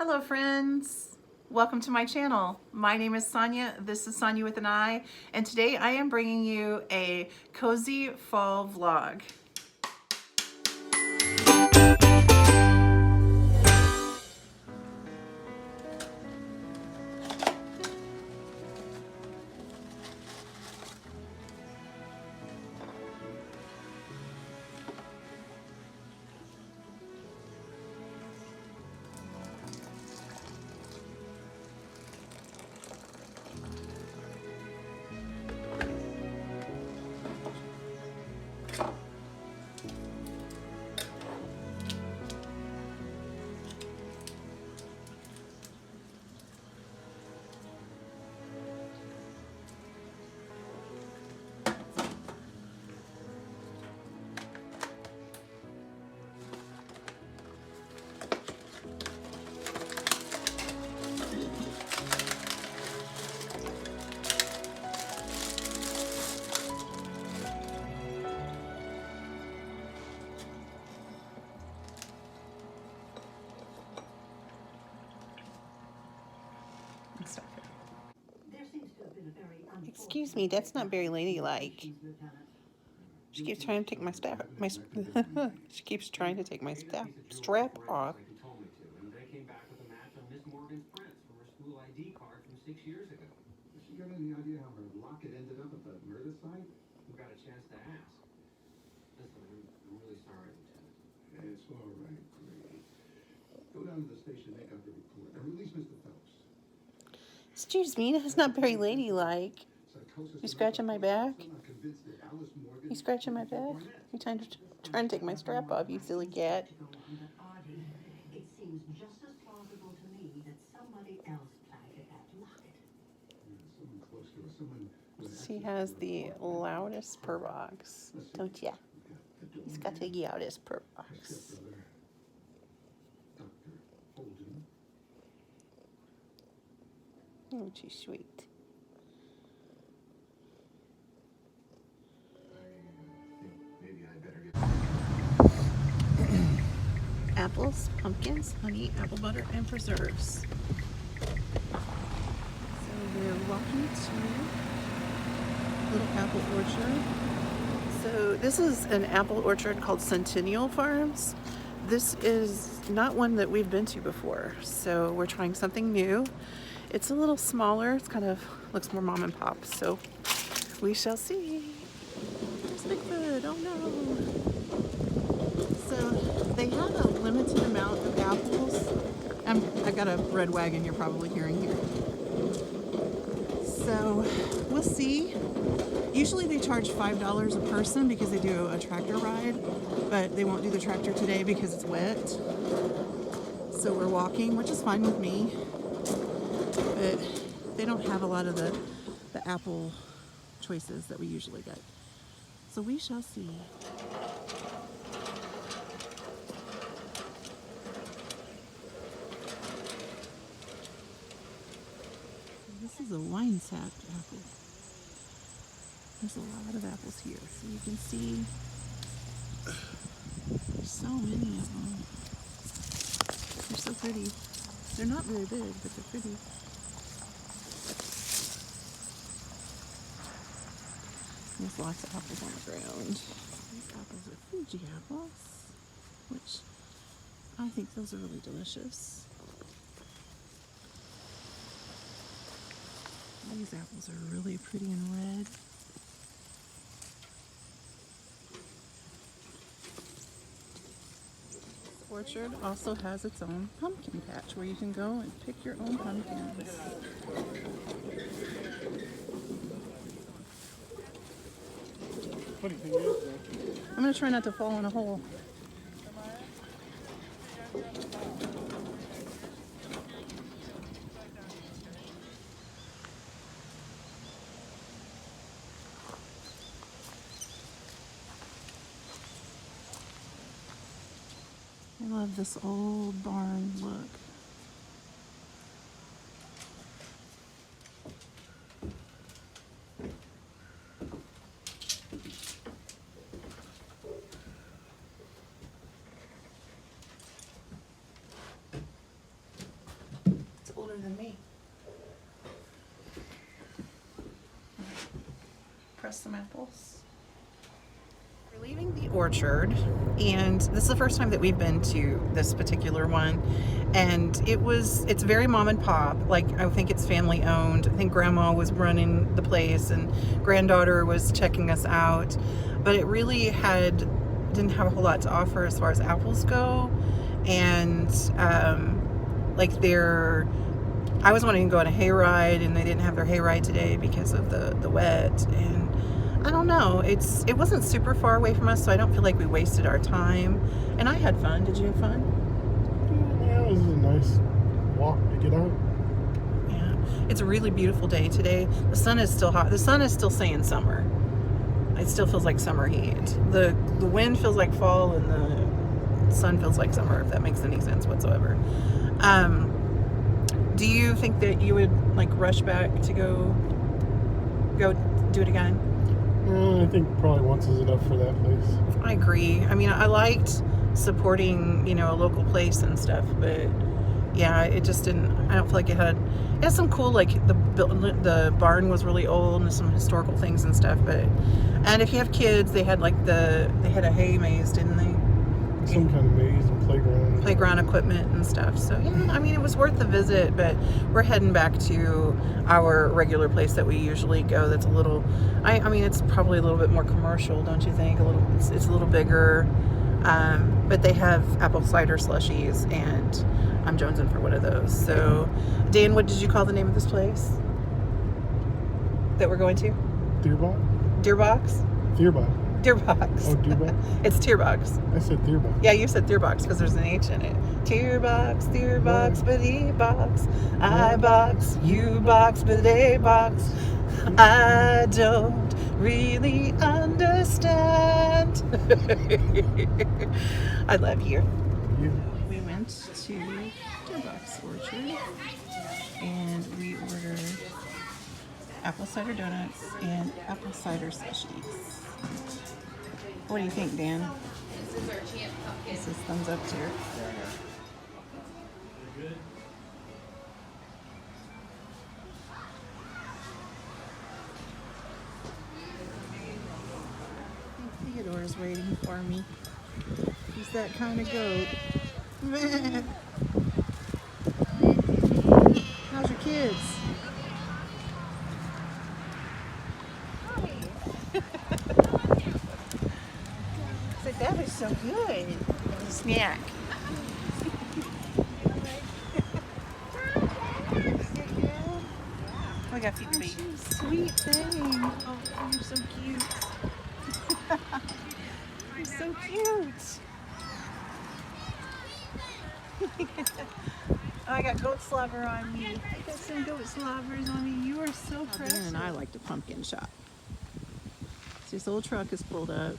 Hello friends, welcome to my channel. My name is Sonia, this is Sonia with an I, and today I am bringing you a cozy fall vlog. Excuse me, that's not very ladylike. She keeps trying to take my strap. She keeps trying to take my strap off. She got any idea how her locket ended up at the murder site? We got a chance to ask. Listen, I'm really sorry, Lieutenant. It's all right, Grady. Go down to the station, make out the report, and release Mr. Phelps. Excuse me, that's not very ladylike. You scratching my back? You scratching my back? You trying to take my strap off, you silly cat. It seems just as plausible to me that somebody else planted that locket. Someone close to us, someone. She has the loudest purr box, don't ya? He's got the loudest purr box. Dr. Holden. Oh, she's sweet. Maybe I better get. Apples, pumpkins, honey, apple butter, and preserves. So we're walking to Little Apple Orchard. So this is an apple orchard called Centennial Farms. This is not one that we've been to before, so we're trying something new. It's a little smaller. It's kind of looks more mom and pop, so we shall see. There's Bigfoot. Oh no. So they have a limited amount of apples. I've got a red wagon you're probably hearing here. So we'll see. Usually they charge $5 a person because they do a tractor ride, but they won't do the tractor today because it's wet. So we're walking, which is fine with me. But they don't have a lot of the apple choices that we usually get. So we shall see. This is a wine sapped apple. There's a lot of apples here, so you can see there's so many of them. They're so pretty. They're not very big, but they're pretty. There's lots of apples on the ground. These apples are Fuji apples, which I think those are really delicious. These apples are really pretty and red. The orchard also has its own pumpkin patch where you can go and pick your own pumpkins. Funny thing is, I'm going to try not to fall in a hole. I love this old barn look. us some apples. We're leaving the orchard, and this is the first time that we've been to this particular one. And it's very mom and pop. Like, I think it's family owned. I think grandma was running the place and granddaughter was checking us out. But it really didn't have a whole lot to offer as far as apples go. And I was wanting to go on a hayride, and they didn't have their hayride today because of the wet. And I don't know, it wasn't super far away from us, so I don't feel like we wasted our time. And I had fun. Did you have fun? Yeah, it was a nice walk to get out. Yeah, it's a really beautiful day today. The sun is still hot. The sun is still saying summer. It still feels like summer heat. The wind feels like fall, and the sun feels like summer, if that makes any sense whatsoever. Do you think that you would like rush back to go do it again? I think probably once is enough for that place. I agree. I mean, I liked supporting, a local place and stuff, but yeah, it just didn't. I don't feel like it had some cool, like the barn was really old and some historical things and stuff. And if you have kids, they had a hay maze, didn't they? Some kind of maze and Playground equipment and stuff. So yeah, I mean, it was worth the visit, but we're heading back to our regular place that we usually go. That's a little, I mean, it's probably a little bit more commercial, don't you think? It's a little bigger, but they have apple cider slushies, and I'm jonesing for one of those. So, Dan, what did you call the name of this place that we're going to? Deerbox? Deerbox? Deerbox. Deerbox. Oh, Deerbox? It's Tearbox. I said Deerbox. Yeah, you said Tearbox because there's an H in it. Tearbox, Tearbox, bidet box. I box, you box, bidet box. I don't really understand. I love you. You. We went to Tearbox Orchard and we ordered apple cider donuts and apple cider slushies. What do you think, Dan? This is our champ pumpkin. This is thumbs up tier. Theodore's waiting for me. He's that kind of goat. How's your kids? Said that was so good. Snack. I got feet feet. Sweet thing. Oh, you're so cute. You're so cute. Oh, I got goat slobber on me. I got some goat slobbers on me. You are so precious. Dan and I like to pumpkin shop. So this little truck is pulled up,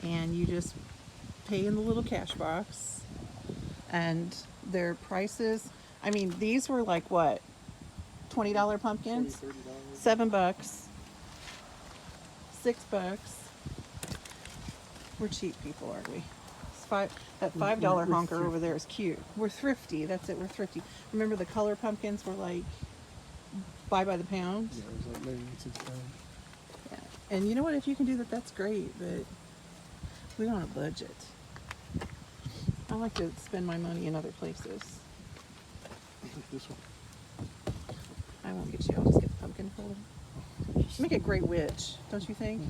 and you just pay in the little cash box, and their prices. I mean, these were like what? $20 pumpkins? $7, $6. We're cheap people, aren't we? That $5 honker over there is cute. We're thrifty. That's it. We're thrifty. Remember the color pumpkins were like buy by the pound? Yeah, it was like maybe £6. Yeah. And you know what? If you can do that, that's great. But we're on a budget. I like to spend my money in other places. This one. I won't get you. I'll just get the pumpkin holder. Make a great witch, don't you think?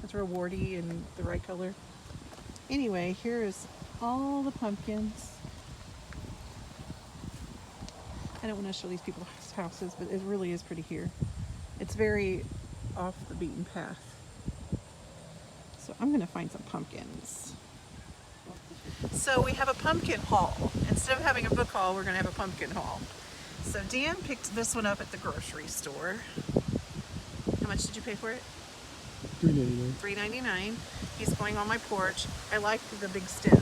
It's rewardy and the right color. Anyway, here is all the pumpkins. I don't want to show these people's houses, but it really is pretty here. It's very off the beaten path. So I'm going to find some pumpkins. So we have a pumpkin haul. Instead of having a book haul, we're going to have a pumpkin haul. So Dan picked this one up at the grocery store. How much did you pay for it? $3.99. $3.99. He's going on my porch. I like the big stem.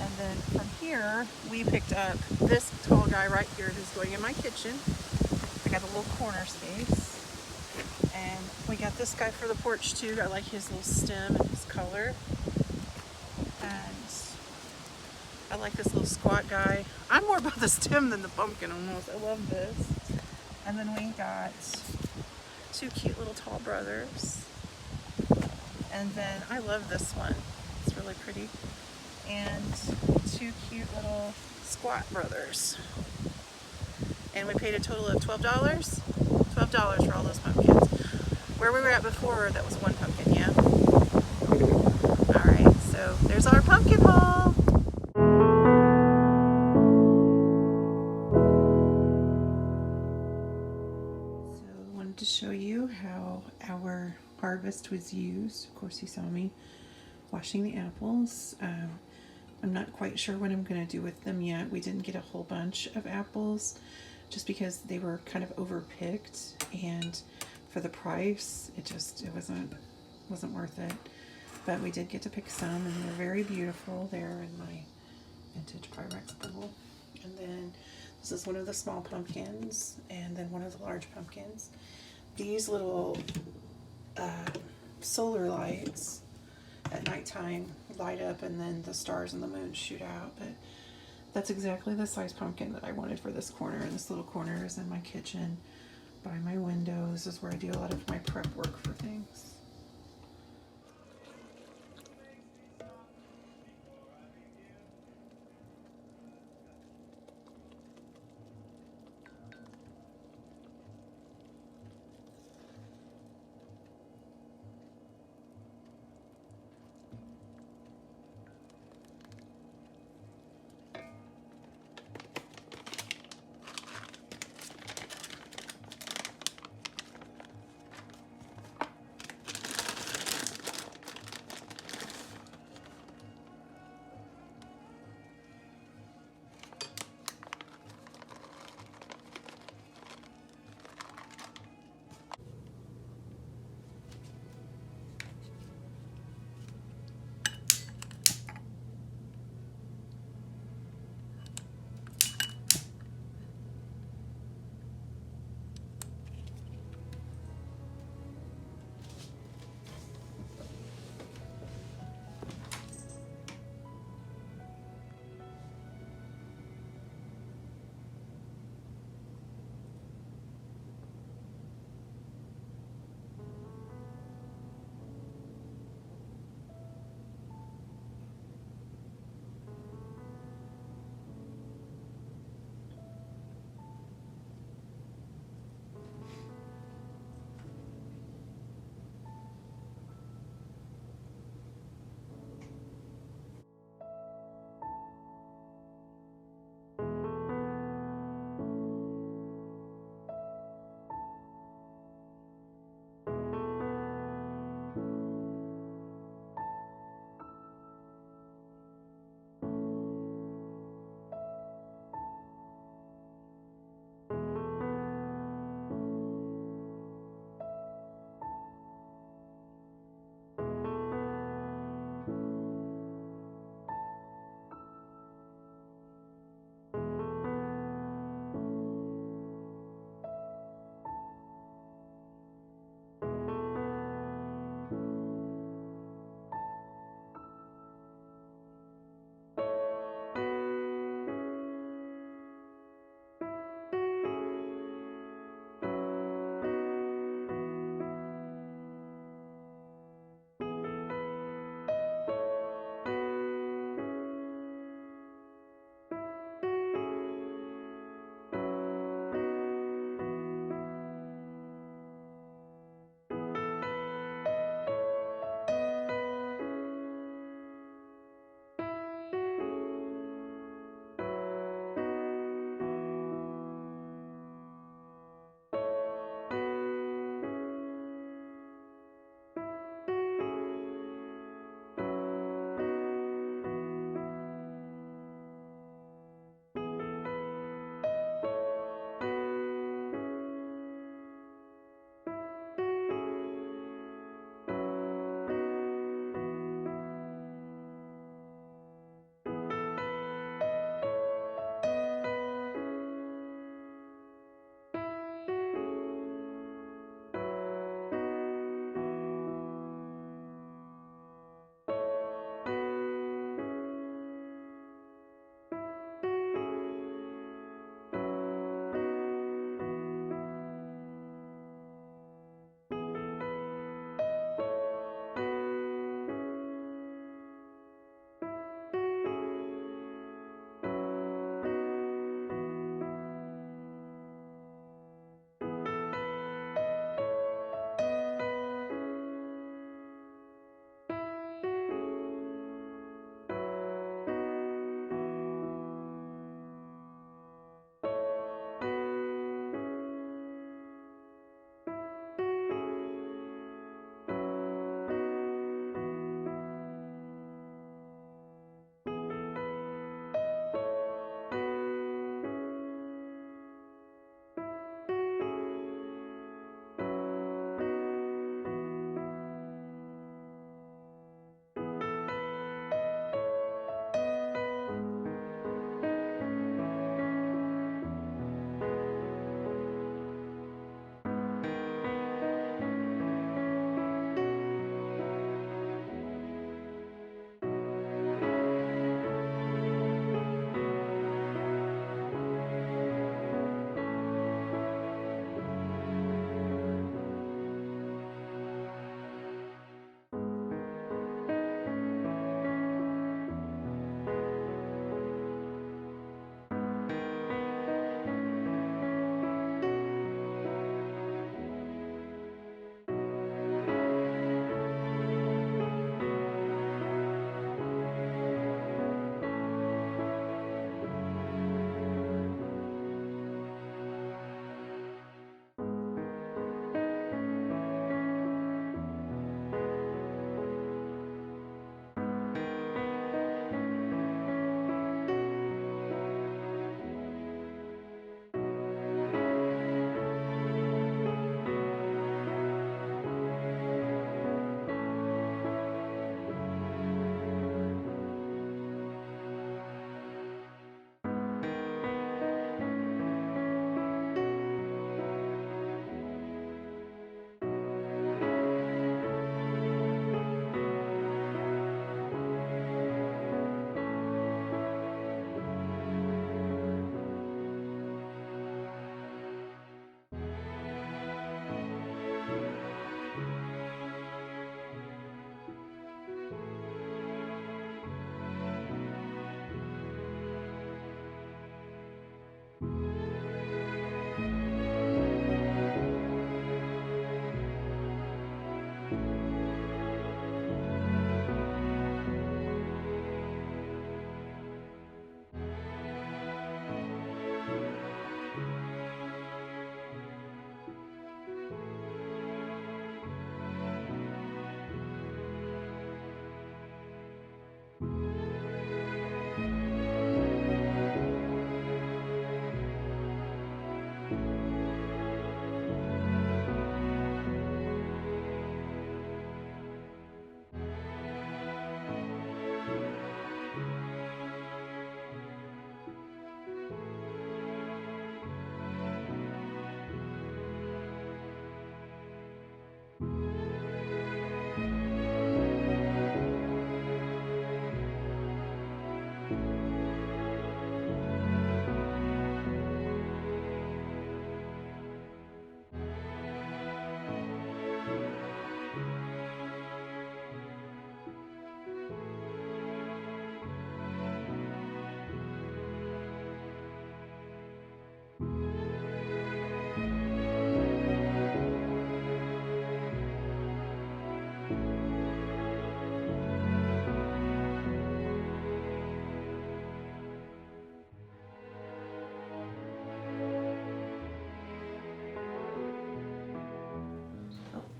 And then from here, we picked up this tall guy right here who's going in my kitchen. I got a little corner space. And we got this guy for the porch too. I like his little stem and his color. And I like this little squat guy. I'm more about the stem than the pumpkin almost. I love this. And then we got Two cute little tall brothers. And then I love this one. It's really pretty. And two cute little squat brothers. And we paid a total of $12. $12 for all those pumpkins. Where we were at before, that was one pumpkin, yeah? Alright, so there's our pumpkin haul. So I wanted to show you how our harvest was used. Of course, you saw me washing the apples. I'm not quite sure what I'm going to do with them yet. We didn't get a whole bunch of apples just because they were kind of overpicked, and for the price, it wasn't worth it. But we did get to pick some, and they're very beautiful. They're in my vintage Pyrex bowl. And then this is one of the small pumpkins, and then one of the large pumpkins. These little solar lights at nighttime light up, and then the stars and the moon shoot out. But that's exactly the size pumpkin that I wanted for this corner. And this little corner is in my kitchen by my window. This is where I do a lot of my prep work for things.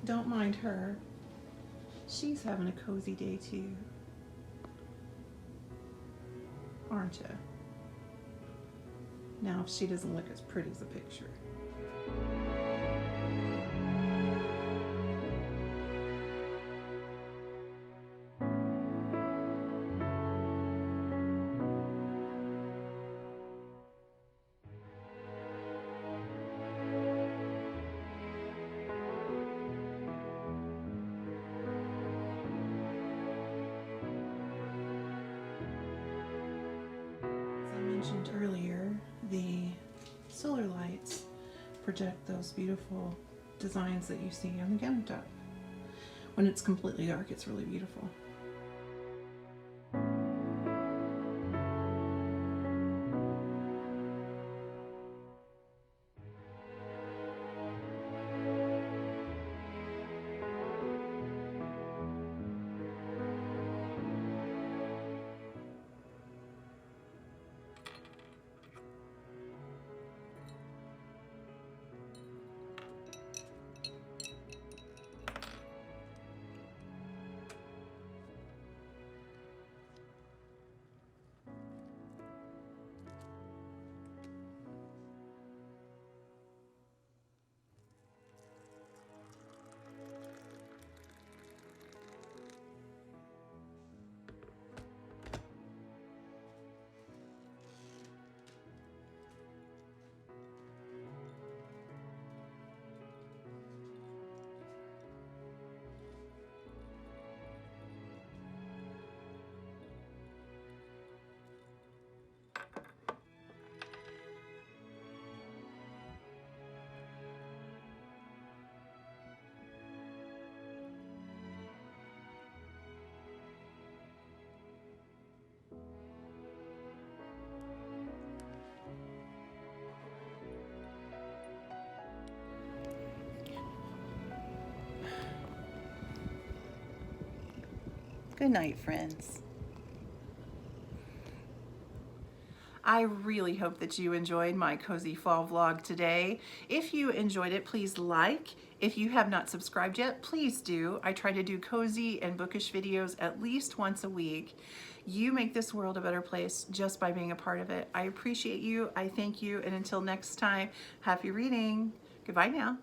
Don't mind her. She's having a cozy day too. Aren't you? Now, if she doesn't look as pretty as a picture. As I mentioned earlier, the solar lights project those beautiful designs that you see on the countertop. When it's completely dark, it's really beautiful. Good night, friends. I really hope that you enjoyed my cozy fall vlog today. If you enjoyed it, please like. If you have not subscribed yet, please do. I try to do cozy and bookish videos at least once a week. You make this world a better place just by being a part of it. I appreciate you. I thank you. And until next time, happy reading. Goodbye now.